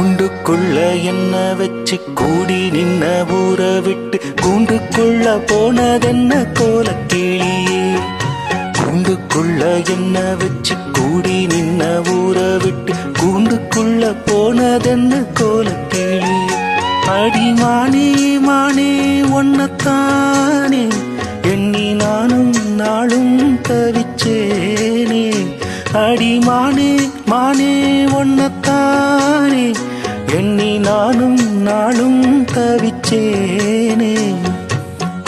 கூண்டுக்குள்ள என்ன வச்சு கூடி நின்ன ஊற விட்டு கூண்டுக்குள்ள போனதென்ன கோலக்கிளியே. கூண்டுக்குள்ள என்ன வச்சு கூடி நின்ன ஊற விட்டு கூண்டுக்குள்ள போனதென்ன கோலக்கிளியே. அடிமானே மானே ஒன்னத்தானே எண்ணி நானும் நாளும் தவிச்சேனே. அடிமானே மானே ஒன்னத்தானே எண்ணி நானும் நாளும் தவிச்சேனே.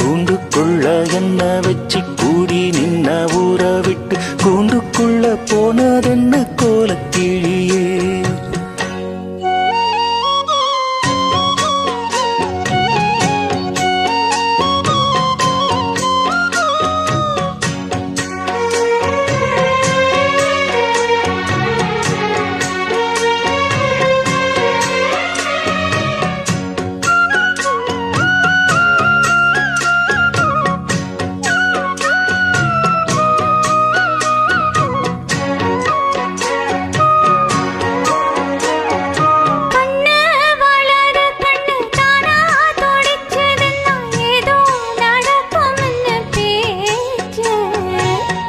கூண்டுக்குள்ள என்ன வச்சு கூடி நின்ன ஊற விட்டு கூண்டுக்குள்ள போனதென்ன கோலக்கிளியே.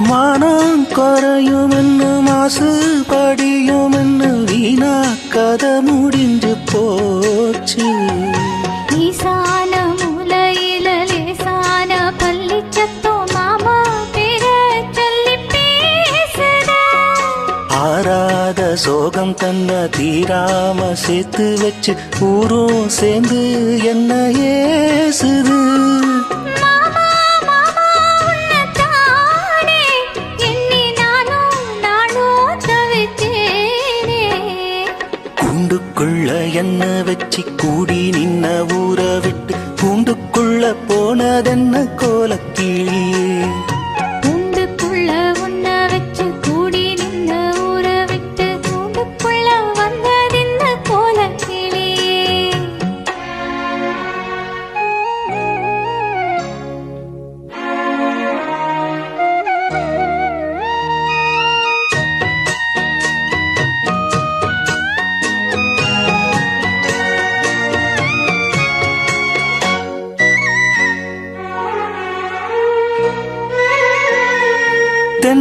மானம் குறையுமென்னு மாசு படியுமென்னு வீணா கதை முடிஞ்சு போச்சு. ஈசான மூலையில லேசான பள்ளி சத்தம் மாமா பேர சொல்லி பேசுத. ஆறாத சோகம் தன்ன தீராம சேர்த்து வச்சு ஊரும் சேர்ந்து என்ன ஏசுது. கூண்டுக்குள்ள என்ன வச்சு கூடி நின்ன ஊற விட்டு கூண்டுக்குள்ள போனதென்ன கோலக்கிளியே. கூண்டுக்குள்ள உன்ன வச்சு கூடி நின்ன ஊற விட்டு கூண்டுக்குள்ள வந்ததென்ன கோலக்கிளியே.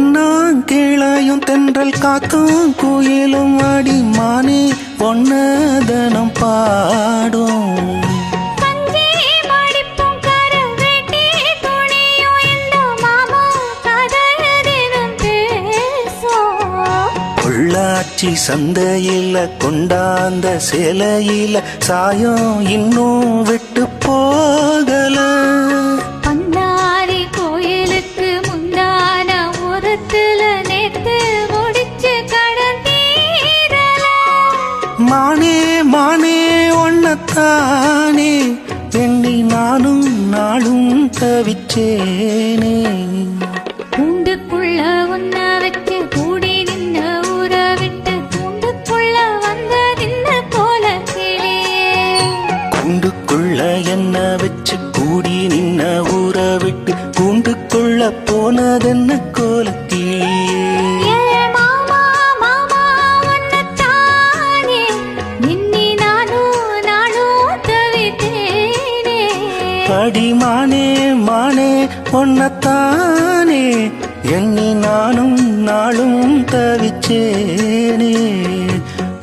தென்னாங்கீழையும் தென்றல் காத்தும் குயிலும் ஆடி மானே பொன்னதனம் பாடும். பொள்ளாச்சி சந்தையில கொண்டாந்த சேலையில சாயம் இன்னும் விட்டு போகல. மானே மானே ஒன்னத்தானே எண்ணி நானும் நாளும் தவிச்சேனே. கூண்டுக்குள்ள உன்ன வச்சு கூடி நின்ன ஊற விட்டு கூண்டுக்குள்ள வந்ததென்ன கோலக்கிளியே. கூண்டுக்குள்ள என்ன வச்சு கூடி நின்ன ஊற விட்டு கூண்டுக்குள்ள போனதென்ன கோலக்கிளியே. அடிமானே மானே ஒன்னத்தானே எண்ணி நானும் நாளும் தவிச்சேனே.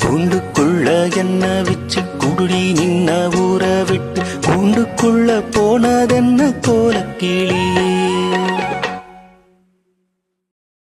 கூண்டுக்குள்ள என்ன வச்சு குடி நின்ன ஊற விட்டு கூண்டுக்குள்ள போனதென்ன கோலக்கிளியே.